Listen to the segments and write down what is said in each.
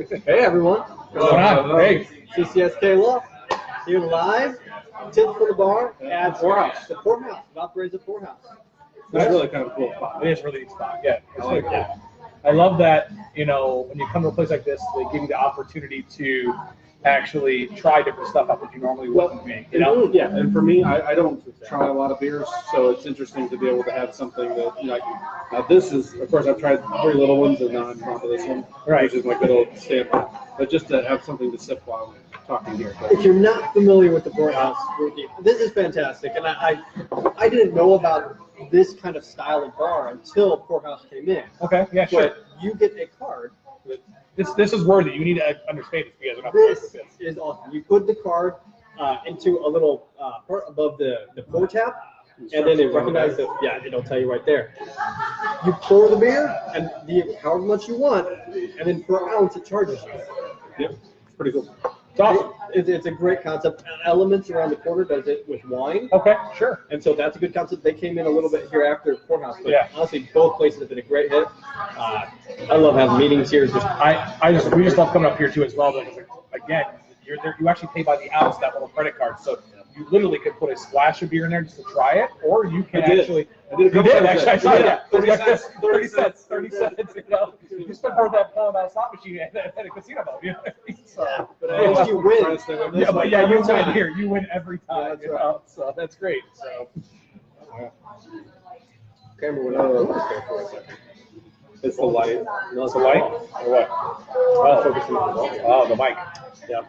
Hey everyone. Hey. CCSK Law. Here live, tips for the bar at the courthouse, Valparaiso courthouse. That's really kind of a cool spot. It is really a neat spot. Yeah. It's really cool. Yeah. I love that, you know, when you come to a place like this, they give you the opportunity to actually try different stuff out that you normally wouldn't make. You know? Yeah, and for me, I don't try a lot of beers, so it's interesting to be able to have something that, you know, now this is, of course, I've tried 3 little ones, and now I'm onto this one, which is my good old standard. But just to have something to sip while I'm talking here. If you're not familiar with the courthouse, this is fantastic, and I didn't know about this kind of style of bar until Courthouse came in. Okay, yeah, sure. But you get a card. This is worthy. You need to understand this because you're not This is awesome. You put the card into a little part above the pour tap, and then it recognizes it. Yeah, it'll tell you right there. You pour the beer and however much you want, and then per ounce it charges you. Yep, it's pretty cool. It's awesome. It's a great concept. Elements Around the Corner does it with wine. Okay, sure. And so that's a good concept. They came in a little bit here after Courthouse, but yeah. Honestly, both places have been a great hit. I love having meetings here. We just love coming up here too as well. Because again, you actually pay by the ounce, that little credit card. So you literally could put a splash of beer in there just to try it, or you can actually. I did actually. I saw that. 30 cents. 30 cents. 30 cents. You know, you spend more than that on that slot machine at a casino, though. You know? So, but at least you win. Yeah, but yeah, you win here. You win every time. That's right. So that's great. So. Camera went out there for a second. It's the light. No, it's the light? Or what? Oh, focusing on the ball. Oh, the mic. Yeah.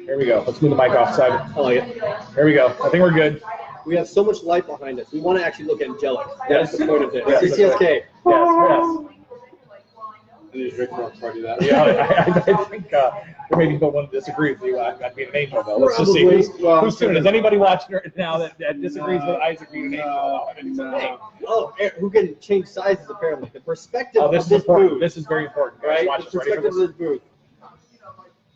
Here we go. Let's move the mic off side. I like it. There we go. I think we're good. We have so much light behind us. We want to actually look angelic. Yes. That's the point of this. Yes. CCSK. Yes. I need to drink more before I do that. Yeah, I think there may be people who disagree with you. I'd be an angel, though. Let's just see who's tuning in. Is anybody watching right now that disagrees with Isaac being an angel? Oh, who can change sizes, apparently. The perspective of this booth. This is very important. Right? Watch The perspective of this booth.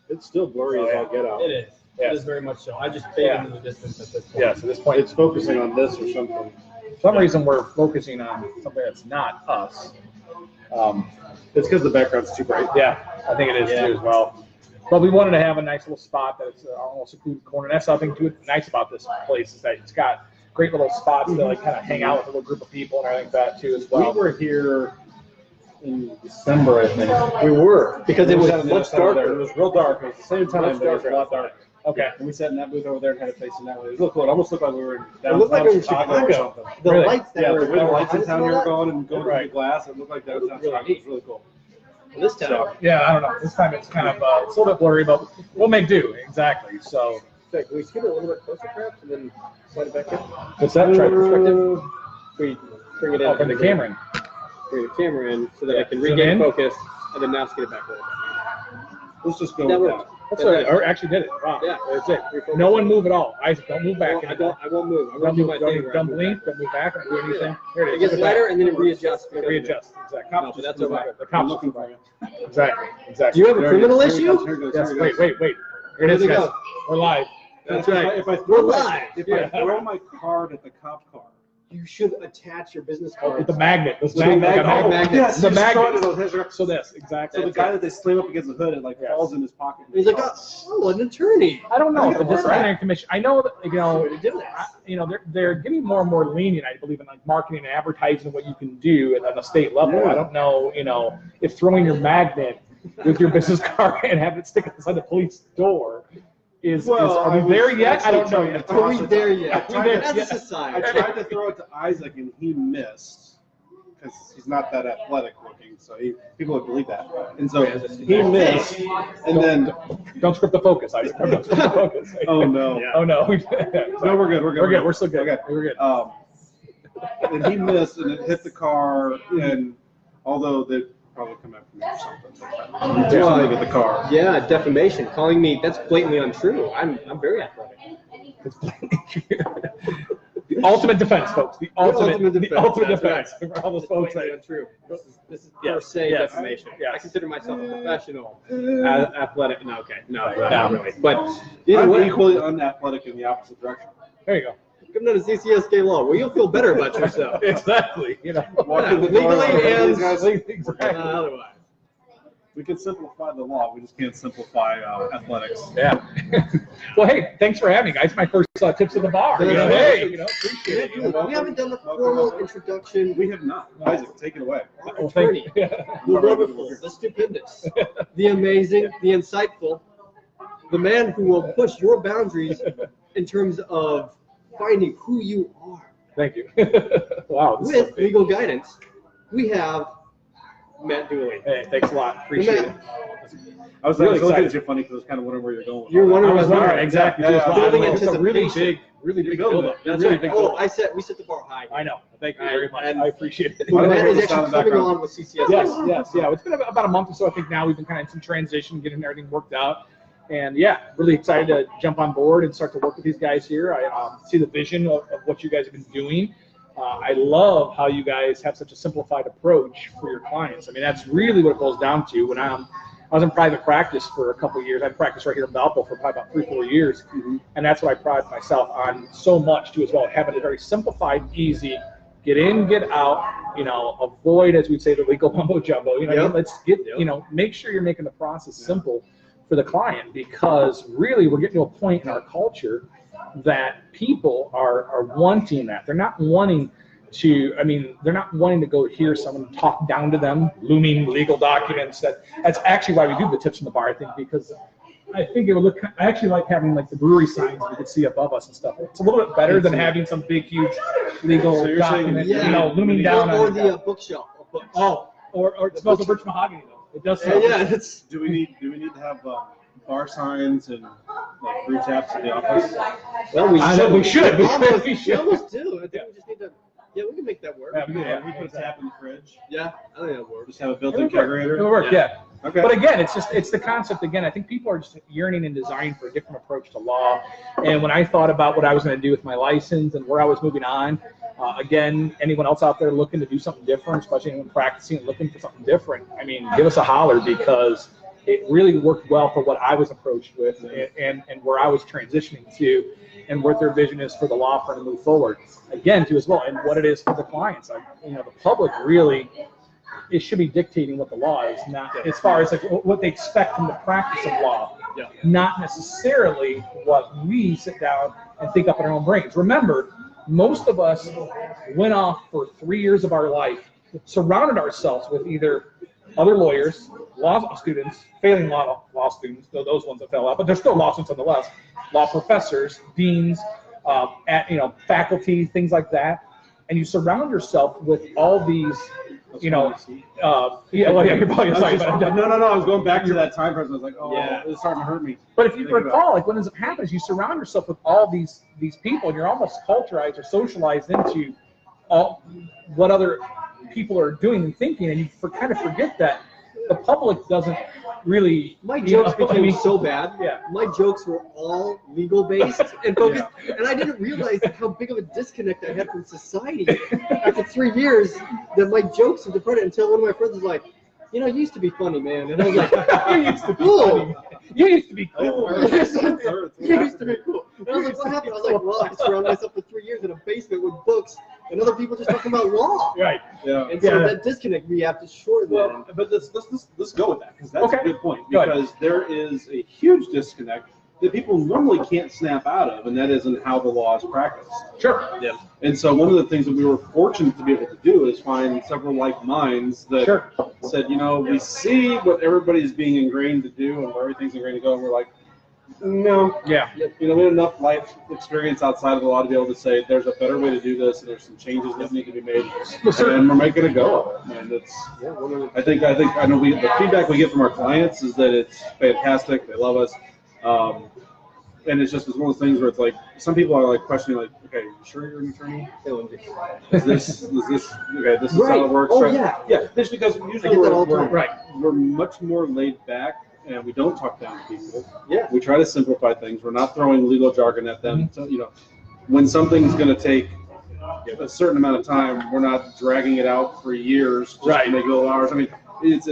It's still blurry as all get out. It is. Yes. It is very much so. I just fade into the distance at this point. Yeah, so at this point, It's focusing on this or something. For some reason, we're focusing on something that's not us. It's because the background's too bright. Yeah, I think it is too as well. But we wanted to have a nice little spot that's almost a secluded corner. And that's something nice about this place is that it's got great little spots to like kind of hang out with a little group of people and everything like that too as well. We were here in December, I think. We were, because it was much darker. It was real dark. It was the same time, but it was a lot darker. Okay. And we sat in that booth over there and had it facing that way. It was real cool. It almost looked like we were in It looked like we were in Chicago or something. The Really? lights that Yeah, were the lights in behind town us here and all going and going Right. through the glass. It looked like that was Really Chicago. It was really cool. that. This time. Yeah, I don't know. This time it's kind of it's a little bit blurry, but we'll make do. Exactly. So. Okay, can we scoot it a little bit closer, perhaps, and then slide it back in? What's that? Try perspective. We bring it in. Oh, from the camera in. Bring the camera in so that I can Zoom regain in. focus, and then now scoot it back a little bit. Let's just go That with worked. that. That's right. Or actually did it. Wow. Yeah, That's it. refocus. No one move at all. Isaac, don't move back. I won't move. I'm Don't going to do move. my thing. Don't blink. Don't move back. Don't do anything. There It it gets is. lighter, and then it readjusts. It readjusts. Exactly. No, but that's Move okay. back. The I'm cops looking are for you. Exactly. Exactly. Do you have a There it criminal is. Here it issue? goes. Here it goes. Yes. Here it Wait. goes. Here it is, Here we guys. go. We're live. That's right. If I We're throw live. If Yeah. I throw my card at the cop car. You should attach your business card. With the magnet. This With magnet. the Like a magnet. Yes, The you just throw it magnet. and it'll hit- So this exactly. So the guy that they slam up against the hood, it like Yes. falls in his pocket. He's like, oh, an attorney. I don't know. Look The at that. disciplinary commission. I know that Way to do this. they're getting more and more lenient. I believe in like marketing and advertising what you can do at the state level. Yeah. I don't know. If throwing your magnet with your business card and having it stick inside the police door is are we there yet? I don't know yet. Are we there yet? Are we there That's yet? a I society. tried to throw it to Isaac and he missed because he's not that athletic looking, so people would believe that. And so he missed, and then Don't script the focus, Isaac. Don't script the focus. oh no, Oh no. no, we're good, we're good, We're good. We're still good. Okay. We're good. And he missed, and it hit the car, and although they probably come after me or something, do something with the car. Yeah, defamation. Calling me, that's blatantly untrue. I'm very athletic. The ultimate defense, folks. The ultimate defense. The ultimate That's defense right. for all those It's folks. blatantly untrue. This is per Yes, se yes, defamation. yes. I consider myself a professional, athletic. No, okay, no, not No. really. But either I'm way, equally unathletic in the opposite direction. There you go. come down to CCSK Law, where you'll feel better about yourself. Exactly. Walk in the door, Legally like, and these guys- Exactly. otherwise. We can simplify the law. We just can't simplify athletics. Yeah. Well, hey, thanks for having me, guys. My first tips of the bar. You know, hey, you know, appreciate it. We haven't done a formal introduction. We have not. Isaac, take it away. Well, thank you. The wonderful, the stupendous, the amazing, the insightful, the man who will push your boundaries in terms of finding who you are. Thank you. Wow. With legal guidance, we have Matt Dooley. Hey, thanks a lot. Appreciate it. I was Really looking at excited. you funny because I was kind of wondering where you're going. You're wondering I was what wondering exactly. Yeah, building It's a really anticipation. big building. build-up. That's Really right. big Oh, build-up. we set the bar high. I know. Thank you very much. And- I appreciate it. Well, I Matt like is the sound actually in the coming background. on with CCSK. Yes. It's been about a month or so. I think now we've been kind of in some transition, getting everything worked out. And yeah, really excited to jump on board and start to work with these guys here. I see the vision of what you guys have been doing. I love how you guys have such a simplified approach for your clients. I mean, that's really what it boils down to. When I was in private practice for a couple of years. I practiced right here in Valparaiso for probably about 3-4 years. And that's what I pride myself on so much too as well, having it very simplified, easy, get in, get out, you know, avoid, as we say, the legal mumbo jumbo. You know, what I mean? Let's get, you know, make sure you're making the process simple for the client, because really we're getting to a point in our culture that people are wanting that. They're not wanting to, I mean, they're not wanting to go hear someone talk down to them, looming legal documents. That's actually why we do the tips from the bar, I think, because I think it would look, I actually like having like the brewery signs we could see above us and stuff. It's a little bit better than having some big, huge legal So you're document, saying- you know, looming down Or on the bookshelf. Of books. or it smells of birch mahogany though. It does smell. Yeah, it's. Do we need to have bar signs and like brew taps in the office? Well, we I should. know we should. We almost, We we should. almost do. I think we just need to. Yeah, we can make that work. Yeah, we do. Yeah, we put a tap in the fridge. Yeah, I think that works. Just have a It built-in would work. kegerator. It would work, yeah. Okay. But again, it's the concept again. I think people are just yearning and desiring for a different approach to law. And when I thought about what I was going to do with my license and where I was moving on, again, anyone else out there looking to do something different, especially anyone practicing and looking for something different, I mean, give us a holler, because it really worked well for what I was approached with and where I was transitioning to, and what their vision is for the law firm to move forward. Again, too, as well, and what it is for the clients. You know, the public really, it should be dictating what the law is, not as far as like what they expect from the practice of law, not necessarily what we sit down and think up in our own brains. Remember, most of us went off for 3 years of our life, surrounded ourselves with either other lawyers, law students, failing law students, those ones that fell out, but they're still law students nonetheless, law professors, deans, faculty, things like that, and you surround yourself with all these, you know, you're probably sorry, but No, I was going back to that time frame. I was like, oh, Yeah. it's starting to hurt me. But if you recall, like what ends up happening is you surround yourself with all these people, and you're almost culturized or socialized into all what other people are doing and thinking, and you kind of forget that the public doesn't really. My jokes became so bad. Yeah. My jokes were all legal based and focused, and I didn't realize how big of a disconnect I had from society after 3 years. That my jokes were departed until one of my friends was like, "You know, you used to be funny, man," and I was like, You used to be "Cool." funny. You used to be cool. You used to be cool. And I was like, "What happened?" I was like, "Well, I surrounded myself for 3 years in a basement with books and other people just talking about law." Right. Yeah. And so that disconnect, we have to shorten that. Well, but let's go with that, because that's Okay. a good point. Go ahead. Because there is a huge disconnect that people normally can't snap out of, and that isn't how the law is practiced. Sure. Yeah. And so one of the things that we were fortunate to be able to do is find several like minds that said, you know, we see what everybody's being ingrained to do and where everything's ingrained to go, and we're like, no. Yeah. You know, we have enough life experience outside of the law to be able to say there's a better way to do this, and there's some changes that need to be made, and we're making a go of it. And it's, I know the feedback we get from our clients is that it's fantastic. They love us. And it's just one of those things where it's like, some people are like questioning, like, okay, you sure you're an attorney? Is this okay? This is how it works. Oh, right? yeah. Yeah. Just because I usually get that all the time. we're much more laid back, and we don't talk down to people. Yeah. We try to simplify things. We're not throwing legal jargon at them. So, you know, when something's going to take a certain amount of time, we're not dragging it out for years just to make little hours. I mean, it's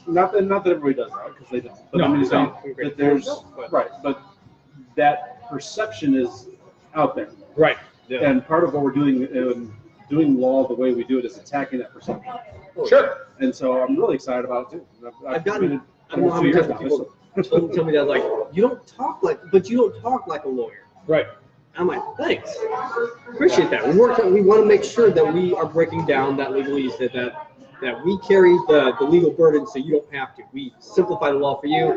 not that everybody does that, because they don't. But No, I'm just they saying don't. that there's but that perception is out there. Right. And part of what we're doing law the way we do it is attacking that perception. Sure. And so I'm really excited about it too. I've gotten, I don't know how many times people tell me that, like, you don't talk like a lawyer. Right. I'm like, thanks. Appreciate that. We want to make sure that we are breaking down that legalese, that we carry the legal burden so you don't have to. We simplify the law for you.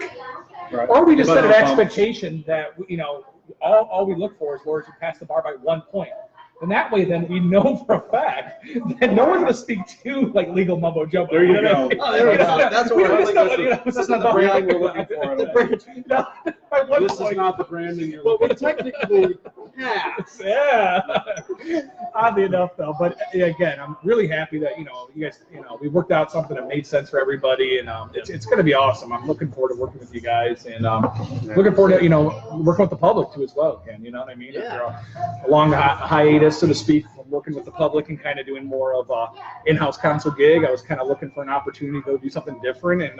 Right. Or we just set an expectation that, you know, all we look for is lawyers who pass the bar by 1 point. And that way, then we know for a fact that no one's going to speak to like legal mumbo jumbo. There you go. Oh, there we go. That's what we're looking This is not the branding we're looking for. This is not the branding you're looking for. Well, we technically pass. Yeah. Oddly enough, though. But again, I'm really happy that, you know, you guys, you know, we worked out something that made sense for everybody, and it's going to be awesome. I'm looking forward to working with you guys, and looking forward to, you know, working with the public too as well, Ken. You know what I mean? Yeah. A long hiatus, so to speak, from working with the public and kind of doing more of a in-house counsel gig. I was kind of looking for an opportunity to go do something different, and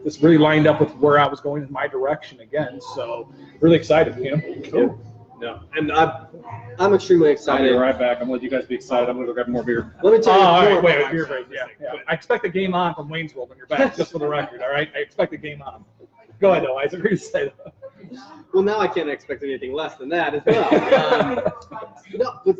this really lined up with where I was going in my direction again. So really excited, you know. Cool. No, and I'm extremely excited. I'll be right back. I'm gonna let you guys be excited. I'm gonna go grab more beer. Let me tell you. All right, wait, beer break. Yeah. I expect a game on from Wayne's World on your back, just for the record. All right, I expect a game on. Go ahead, though, Isaac. You say that. Well, now I can't expect anything less than that as well. No, but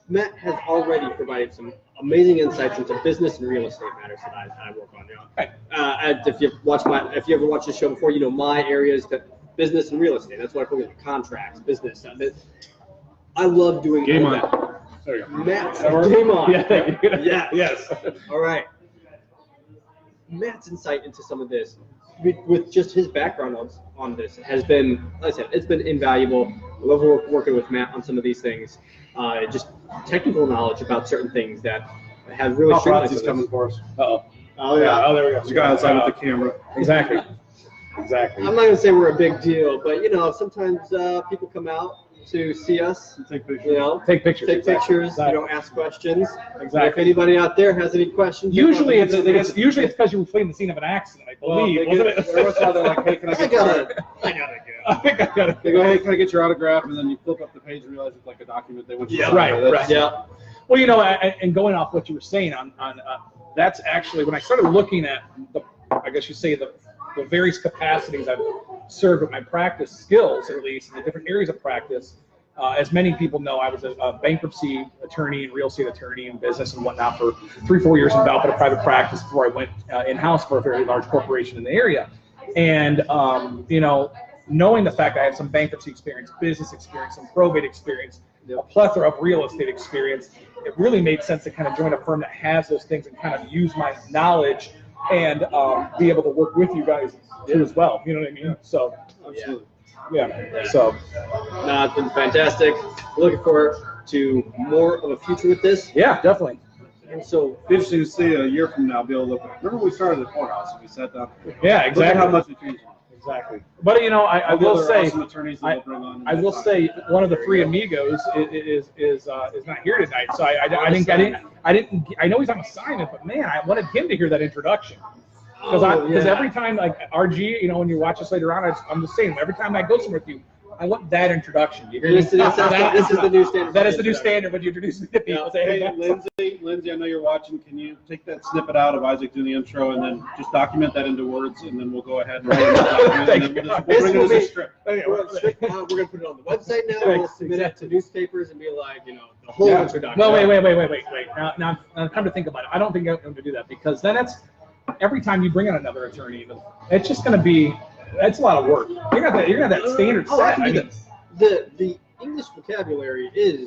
Matt has already provided some amazing insights into business and real estate matters that I work on. You know, if you ever watched the show before, you know my areas that business and real estate. That's what I focus on: contracts, business. I love doing Game all on. that. There you go. Matt's game on. Yeah. Yes. All right. Matt's insight into some of this, with just his background on this, has been, like I said, it's been invaluable. I love working with Matt on some of these things. Just technical knowledge about certain things that have really streamlined Paparazzi's coming for us. Uh-oh. Oh, yeah. Oh, there we go. There's a guy outside with the camera. Exactly. I'm not going to say we're a big deal, but, you know, sometimes people come out to see us. Take pictures. You know, Take pictures. Take pictures. Exactly. You don't ask questions. Exactly. If anybody out there has any questions, Usually it's because you were fleeing the scene of an accident, I believe. Well, every once in a while they're like, hey, can I get your I gotta go. I think I got it. They go, hey, can I get your autograph? And then you flip up the page and realize it's like a document they want you to sign. Right. Yeah. Well, you know, and going off what you were saying on that's actually when I started looking at I guess you say the various capacities I've served with my practice skills, at least in the different areas of practice. As many people know, I was a bankruptcy attorney and real estate attorney in business and whatnot for 3-4 years in Valparaiso private practice before I went in-house for a very large corporation in the area. And, you know, knowing the fact I had some bankruptcy experience, business experience, some probate experience, a plethora of real estate experience, it really made sense to kind of join a firm that has those things and kind of use my knowledge and be able to work with you guys too as well. You know what I mean? So, Absolutely. Yeah. So, no, it's been fantastic. Looking forward to more of a future with this. yeah, definitely. And so, Interesting to see a year from now be able to look. Remember when we started at the courthouse and we sat down? Yeah, Look at how exactly. much it changed. Exactly. But you know, I will Other say, awesome attorneys that we'll bring on. I will say, one of the three amigos is not here tonight. So I know he's on assignment, but man, I wanted him to hear that introduction. Because every time, like RG, you know, when you watch us later on, I'm just saying, every time I go somewhere with you, I want that introduction. You hear me? this is the new standard. That is the new standard when you introduce me to people. Say, Hey, Lindsay, I know you're watching. Can you take that snippet out of Isaac doing the intro and then just document that into words, and then we'll go ahead and write it document, and then we'll bring it as a script. We're going to put it on the website now. We'll submit it to newspapers and be like, you know, the whole introduction. Well, wait. Now, come to think about it, I don't think I'm going to do that because then every time you bring in another attorney, it's just going to be, that's a lot of work. You're going to have that standard set. I mean, the English vocabulary is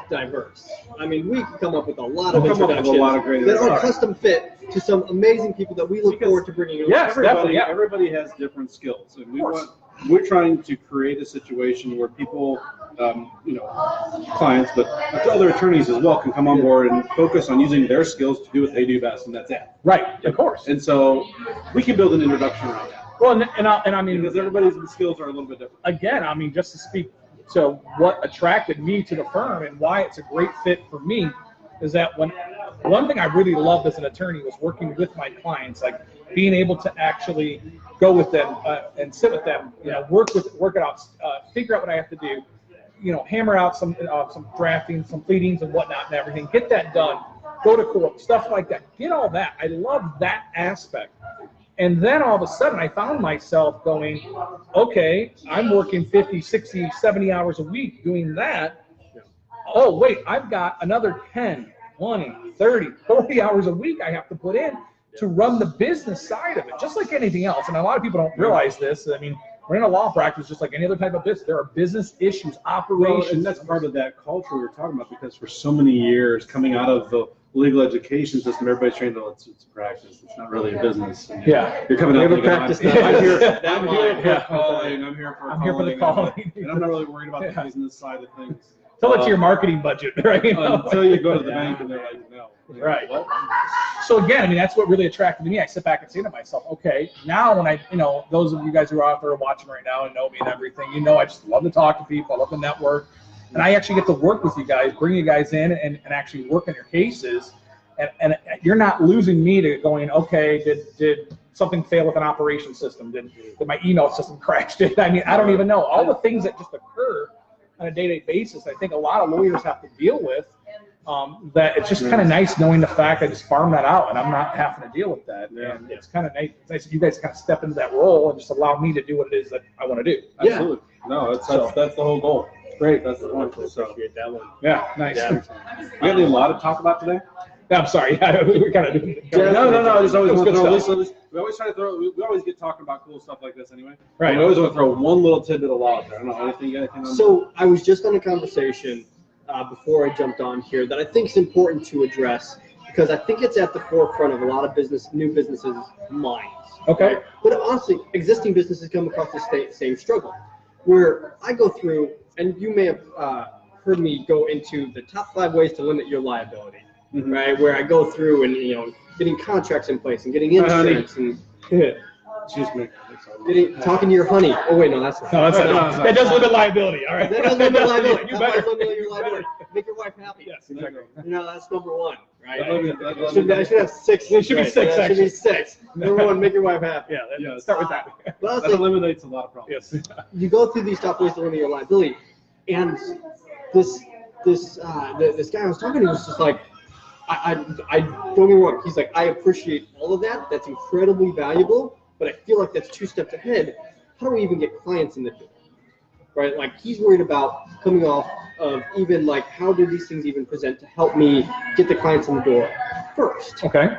diverse. I mean, we can come up with a lot of introductions that are custom fit to some amazing people that we look forward to bringing in. Yes, definitely. Yeah. Everybody has different skills, and we're trying to create a situation where people, you know, clients, but other attorneys as well, can come on board and focus on using their skills to do what they do best, and that's it. Right, of course. And so we can build an introduction around that. Well, and I mean, because everybody's skills are a little bit different. Again, I mean, just to speak to what attracted me to the firm and why it's a great fit for me is that one thing I really loved as an attorney was working with my clients, like being able to actually go with them and sit with them, you know, work it out, figure out what I have to do, you know, hammer out some drafting, some pleadings and whatnot and everything, get that done, go to court, stuff like that. Get all that. I love that aspect. And then all of a sudden I found myself going, okay, I'm working 50, 60, 70 hours a week doing that. Oh, wait, I've got another 10, 20, 30, 40 hours a week I have to put in to run the business side of it, just like anything else. And a lot of people don't realize this. I mean, we're in a law practice just like any other type of business. There are business issues, operations. Well, and that's part of that culture we were talking about, because for so many years coming out of the legal education system, everybody's trained that it's a practice. It's not really a business. And you're coming out of practice. I'm here for calling. I'm here for the calling. And I'm not really worried about the business side of things. Tell it to your marketing budget, right? Until you go to the bank and they're like, no. Right. What? So again, I mean, that's what really attracted me. I sit back and say to myself, okay, now when I, those of you guys who are out there watching right now and know me and everything, I just love to talk to people. I love to network. And I actually get to work with you guys, bring you guys in and actually work on your cases. And you're not losing me to going, okay, did something fail with an operation system? Did my email system crash? I mean, I don't even know. All the things that just occur on a day-to-day basis, I think a lot of lawyers have to deal with. That it's just kind of nice knowing the fact I just farm that out and I'm not having to deal with that. Yeah. And it's kind of nice. It's nice that you guys kind of step into that role and just allow me to do what it is that I want to do. Absolutely. No, that's the whole goal. Great. That's the point. So, Appreciate that one. Yeah, nice. Yeah. we have a lot to talk about today. I'm sorry. Yeah, we're kind of doing No. There's always good we always try to throw. We always get talking about cool stuff like this anyway. Right. We always want to throw one little tidbit of law out there. I don't know anything on So I was just on a conversation before I jumped on here that I think is important to address, because I think it's at the forefront of a lot of new businesses' minds. Okay. Right? But honestly, existing businesses come across the same struggle, where I go through, and you may have heard me go into the top 5 ways to limit your liability. Mm-hmm. Right, where I go through and getting contracts in place and getting insurance and Excuse me. talking to your honey. Oh wait, no, that's No, that does limit liability. All right. that does limit liability. You That better. does limit your liability. Make your wife happy. Yes, exactly. That's number 1, right? That should have 6. It should be 6, That should be actually. 6. Number 1, make your wife happy. Yeah. Start with that. But that honestly, eliminates a lot of problems. Yes. you go through these top ways to limit your liability, and this guy I was talking to was just like, I don't get me wrong. He's like, I appreciate all of that. That's incredibly valuable, but I feel like that's 2 steps ahead. How do we even get clients in the door? Right? Like, he's worried about coming off of even like, how do these things even present to help me get the clients in the door first? Okay.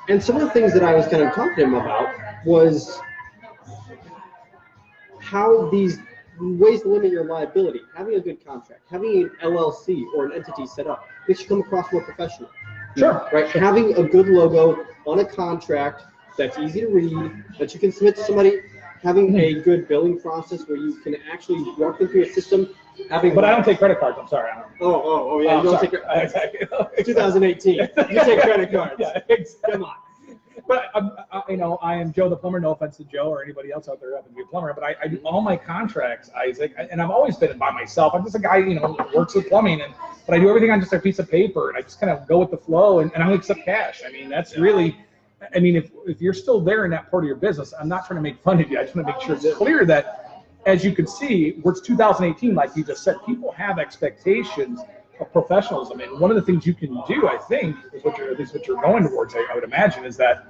And some of the things that I was kind of talking to him about was how these ways to limit your liability, having a good contract, having an LLC or an entity set up, makes you come across more professional. Sure. Right? Having a good logo on a contract that's easy to read, that you can submit to somebody, having a good billing process where you can actually walk them through a system. But I don't take credit cards. I'm sorry. I don't. Oh, yeah. You don't take Exactly. 2018. You take credit cards. Yeah, exactly. Come on. But I am Joe the plumber. No offense to Joe or anybody else out there who happens to be a plumber. But I do all my contracts, Isaac, and I've always been by myself. I'm just a guy, who works with plumbing, but I do everything on just a piece of paper, and I just kind of go with the flow, and I only accept cash. I mean, that's really. I mean, if you're still there in that part of your business, I'm not trying to make fun of you. I just want to make sure it's clear that, as you can see, it's 2018, like you just said, people have expectations of professionalism. And one of the things you can do, I think, is what you're going towards, I would imagine, is that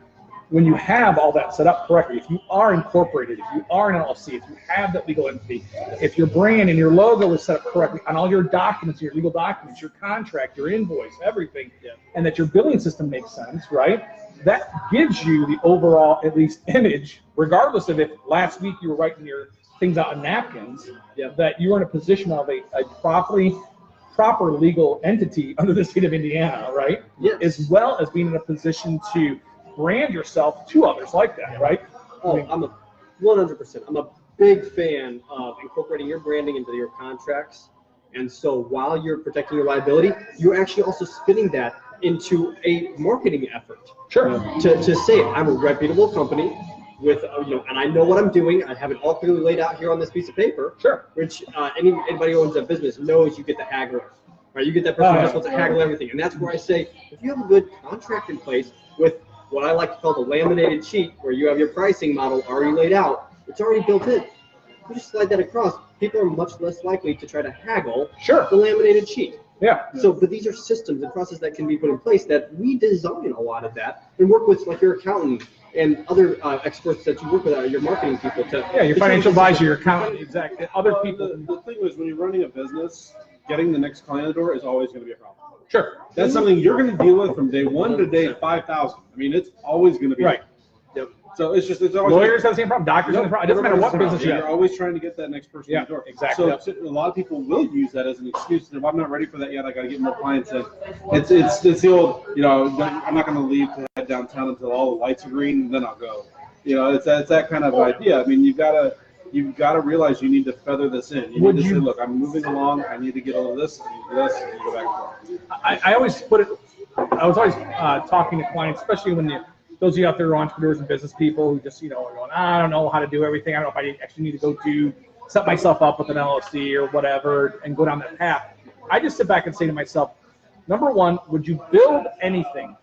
when you have all that set up correctly, if you are incorporated, if you are an LLC, if you have that legal entity, if your brand and your logo is set up correctly on all your documents, your legal documents, your contract, your invoice, everything, and that your billing system makes sense, right? That gives you the overall, at least, image, regardless of if last week you were writing your things out on napkins, that you are in a position of a proper legal entity under the state of Indiana, right? Yes. As well as being in a position to brand yourself to others like that, right? Oh, I'm a 100%. I'm a big fan of incorporating your branding into your contracts. And so while you're protecting your liability, you're actually also spinning that into a marketing effort. Sure. To say I'm a reputable company with, and I know what I'm doing. I have it all clearly laid out here on this piece of paper. Sure. Which anybody who owns a business knows you get the haggler. Right? You get that person who's supposed to haggle everything. And that's where I say, if you have a good contract in place with what I like to call the laminated sheet, where you have your pricing model already laid out, it's already built in. You just slide that across. People are much less likely to try to haggle Sure. the laminated sheet. Yeah. So, but these are systems and processes that can be put in place that we design a lot of that and work with, like your accountant and other experts that you work with, your marketing people. Your financial advisor, your accountant, exactly. Other people. The thing is, when you're running a business, getting the next client in the door is always going to be a problem. Sure. That's something you're going to deal with from day 1 to day 5,000. I mean, it's always going to be right. Yep. So it's always lawyers have the same problem. Doctors have the problem. It doesn't matter what business you have. You're always trying to get that next person in the door. Exactly. So a lot of people will use that as an excuse. If I'm not ready for that yet, I got to get more clients in. It's the old, I'm not going to leave to head downtown until all the lights are green, and then I'll go. It's that kind of idea. I mean, you've got to realize you need to feather this in. You need to say, look, I'm moving along. I need to get all of this. I need to do this. I need to go back and forth. I always put it. I was always talking to clients, especially when those of you out there who are entrepreneurs and business people who just, are going, I don't know how to do everything. I don't know if I actually need to go set myself up with an LLC or whatever and go down that path. I just sit back and say to myself, number one, would you build anything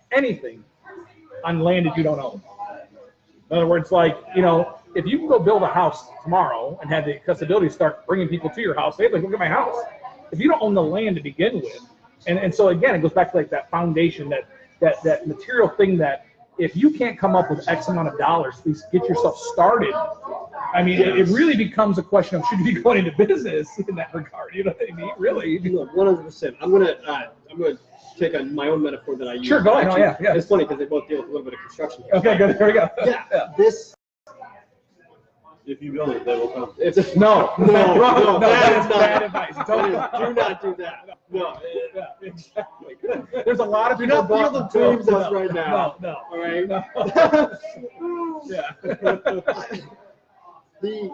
on land that you don't own? In other words, like, if you can go build a house tomorrow and have the accessibility to start bringing people to your house, hey, look at my house. If you don't own the land to begin with, and so again, it goes back to like that foundation, that material thing that if you can't come up with X amount of dollars, at least get yourself started. I mean, it really becomes a question of should you be going into business in that regard? You know what I mean? Really? 100%. I'm gonna take my own metaphor that I use. Sure, go ahead. Actually, yeah. It's funny because they both deal with a little bit of construction here. Okay, good. There we go. Yeah. This. If you build it, they will come. No, that is not bad advice. Do not do that. No. Yeah, exactly. There's a lot of Do people. not feel the dreams us right now. No. All right. Yeah. The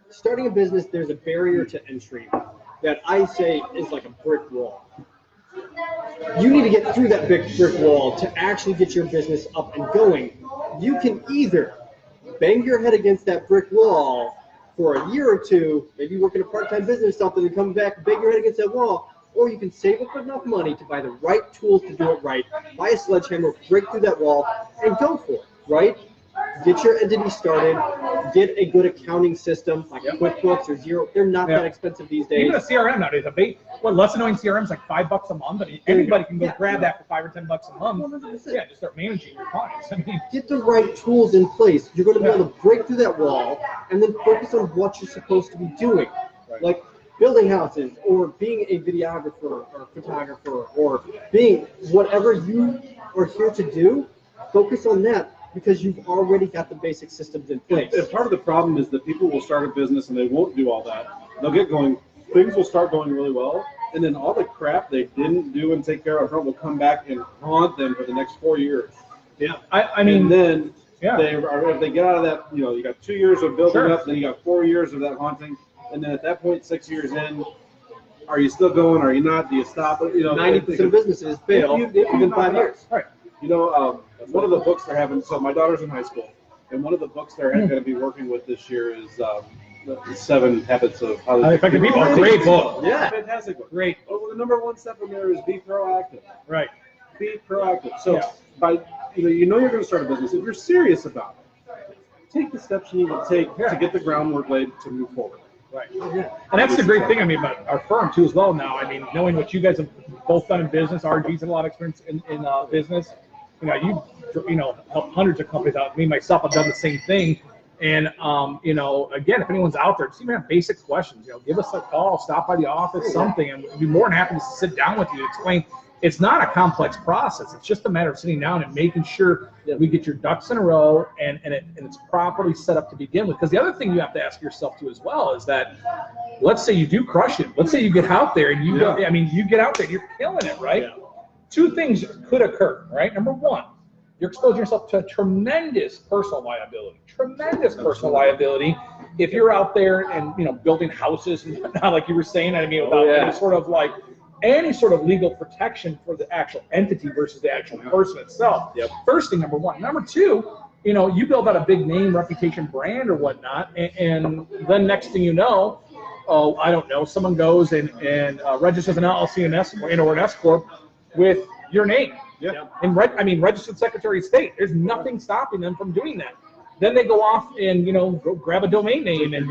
starting a business, there's a barrier to entry that I say is like a brick wall. You need to get through that big brick wall to actually get your business up and going. You can either bang your head against that brick wall for a year or two, maybe work in a part-time business or something, and come back and bang your head against that wall, or you can save up enough money to buy the right tools to do it right, buy a sledgehammer, break through that wall, and go for it, right? Get your entity started, get a good accounting system like QuickBooks or Xero. They're not that expensive these days. Even a CRM nowadays, less annoying CRM is like $5 a month, and anybody can go grab that for $5 or $10 a month. 100%. Yeah, just start managing your clients. I mean, get the right tools in place. You're going to be able to break through that wall and then focus on what you're supposed to be doing, like building houses or being a videographer or photographer or being whatever you are here to do. Focus on that, because you've already got the basic systems in place. And part of the problem is that people will start a business and they won't do all that. They'll get going, things will start going really well, and then all the crap they didn't do and take care of front will come back and haunt them for the next 4 years. Yeah, I mean, and then if they get out of that, you got 2 years of building up, then you got 4 years of that haunting, and then at that point, 6 years in, are you still going? Are you not? Do you stop? 90% of businesses fail within 5 years. Right. One of the books they're having, so my daughter's in high school, and one of the books they're going to be working with this year is the 7 Habits of Highly Effective People. Great book. Yeah. Fantastic book. Great. Well, the number one step in there is be proactive. Right. Be proactive. So you're going to start a business. If you're serious about it, take the steps you need to take to get the groundwork laid to move forward. Right. And that's the great thing, about our firm, too, as well now. I mean, knowing what you guys have both done in business, RG's had a lot of experience in business. You helped hundreds of companies out. Me, myself, I've done the same thing. And, again, if anyone's out there, just even have basic questions, give us a call, stop by the office, something, and we'd be more than happy to sit down with you to explain. It's not a complex process. It's just a matter of sitting down and making sure that we get your ducks in a row and it's properly set up to begin with. Because the other thing you have to ask yourself too as well is that, let's say you do crush it. Let's say you get out there and you get out there, you're killing it, right? Yeah. Two things could occur, right? Number one, you're exposing yourself to tremendous personal liability. Personal liability if you're out there and building houses and whatnot, like you were saying. I mean, without any sort of legal protection for the actual entity versus the actual person itself. Yep. First thing, number one. Number two, you build out a big name, reputation, brand or whatnot, and then next thing you know, I don't know, someone goes and registers an LLC or an S Corp with your name. Yeah. And registered Secretary of State. There's nothing stopping them from doing that. Then they go off and go grab a domain name and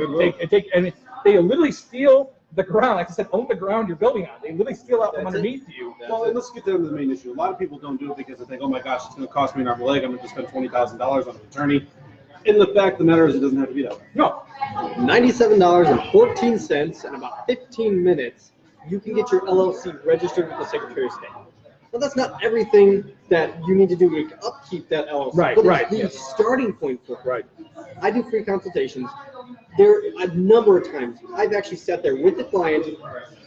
they literally steal the ground, like I said, own the ground you're building on. They literally steal out from underneath you. Well, and let's get down to the main issue. A lot of people don't do it because they think, oh my gosh, it's going to cost me an arm and a leg. I'm going to spend $20,000 on an attorney. And the fact of the matter is, it doesn't have to be that way. No. $97.14 in about 15 minutes, you can get your LLC registered with the Secretary of State. Well, that's not everything that you need to do to upkeep that LLC. Right, but right. it's the starting point for it. Right. I do free consultations. There, a number of times, I've actually sat there with the client.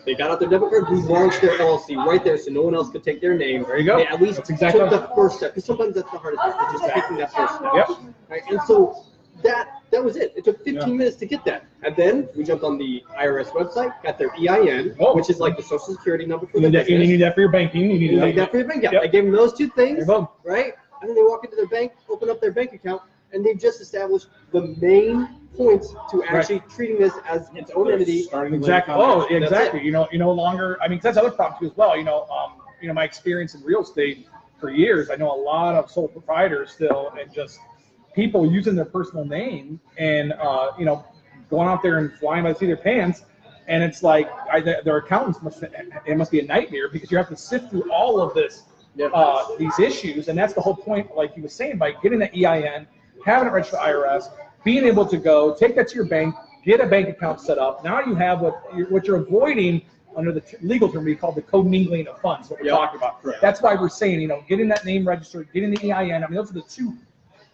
They got out their debit card, we launched their LLC right there so no one else could take their name. There you go. They at least That's exactly took the first step, because sometimes that's the hardest part, is just taking that first step. Yep. Right? And so that was it. It took 15 minutes to get that. And then we jumped on the IRS website, got their EIN, which is like the Social Security number for You the need, you need that for your banking. You need that for your bank account. Yep. I gave them those two things, Boom. right? And then they walk into their bank, open up their bank account, and they've just established the main points to actually treating this as its own entity. Exactly. Oh, exactly. You know, no longer. I mean, that's another problem too as well. You know, my experience in real estate for years. I know a lot of sole proprietors still, and just people using their personal name and going out there and flying by the seat of their pants. And it's like their accountants must be a nightmare, because you have to sift through all of this, these issues. And that's the whole point, like you were saying, by getting the EIN, having it registered to IRS, being able to go take that to your bank, get a bank account set up. Now you have what you're avoiding under the legal term we call the commingling of funds, what we're talking about. Correct. That's why we're saying, getting that name registered, getting the EIN. I mean, those are the two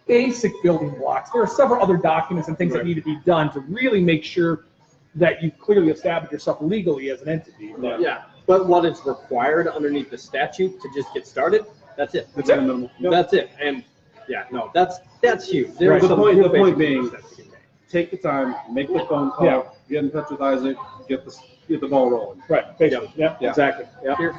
basic building blocks. There are several other documents and things that need to be done to really make sure that you clearly establish yourself legally as an entity. But what is required underneath the statute to just get started, that's it. That's it. That's it. And that's huge. Right. The point being, take the time, make the phone call, get in touch with Isaac, get the ball rolling. Right. Basically. Yeah. Exactly. Yeah. Here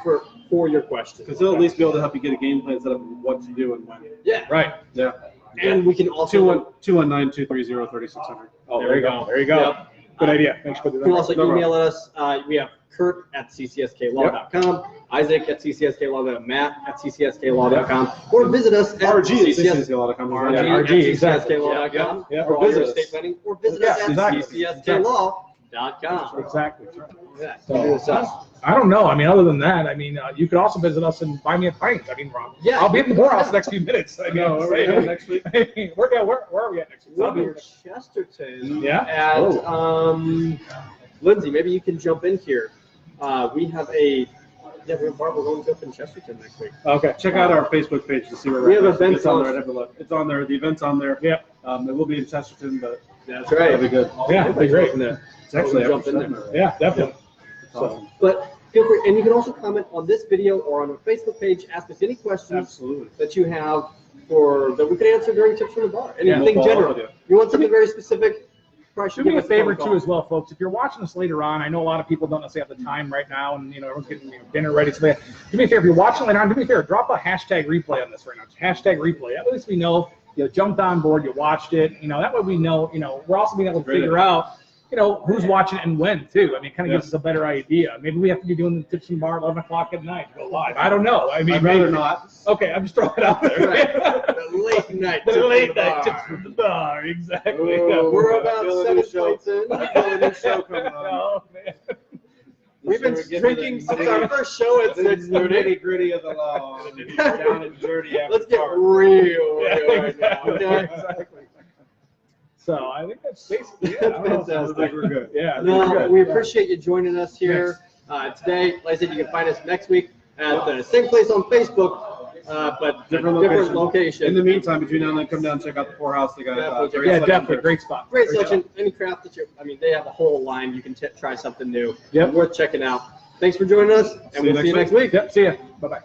for your questions. Because they'll at least be able to help you get a game plan set up of what to do and when. Yeah. Right. Yeah. And we can also 219-230-3600. Oh, there you go. There you go. Yep. Good idea. Thanks for You can also email us. We have Kurt at CCSKLaw.com, Isaac at CCSKLaw.com, Matt at CCSKLaw.com, or visit us at RG@CCSKLaw.com. RG, CCSKLaw.com, or visit estate planning, or visit us at CCSKLaw.com. Exactly. So, I don't know. I mean, other than that, I mean, you could also visit us and buy me a pint. I mean, I'll be at the poorhouse the next few minutes. I mean, next week. Where are we at next week? we'll be in Chesterton. Yeah? At Lindsay, maybe you can jump in here. We have we're going to up in Chesterton next week. Okay. Check out our Facebook page to see where We have at. events It's on on- there. Have a look. It's on there. The event's on there. Yep. It will be in Chesterton, but That's right. that'll be good. Yeah, that'd be great. It's actually Jump in after there. 7. Yeah, definitely. Awesome. But feel free, and you can also comment on this video or on our Facebook page. Ask us any questions Absolutely. that you have that we can answer during tips from the bar. Anything we'll general. follow up with You want something very specific? Do me a favor too as well, folks. If you're watching this later on, I know a lot of people don't necessarily have the time right now, and everyone's getting dinner ready. So do me a favor. If you're watching later on, do me a favor. Drop a hashtag replay on this right now. Hashtag replay. At least we know you jumped on board, you watched it. That way we know. We're also being able to figure out who's watching it and when too. I mean, it kind of gives us a better idea. Maybe we have to be doing the tips and bar 11 o'clock at night to go live. I don't know. I mean, I'd rather not. Okay, I'm just throwing it out there. The late night. The tips late from the night bar. tips from the bar. Exactly. We're about Ability 7 show. points in. Ability show coming on. Oh, man. We've been We're getting drinking to since the our first show at This is the 6:30. nitty gritty of the law. Down and dirty after Let's get dark. real Yeah, right now. Okay? exactly. So I think that's basically it. I don't know. I think we're good. Yeah, I think No, we're good. we appreciate you joining us here today. Like I said, you can find us next week at the same place on Facebook, but Different different location. location. In the meantime, between now and then, come down and check out the poorhouse. They got Definitely. Yeah, definitely. Great spot. Great selection. Any craft that they have a whole line. You can try something new. Yep. Worth checking out. Thanks for joining us, and See you we'll see you next next week. Yep. See ya. Bye-bye.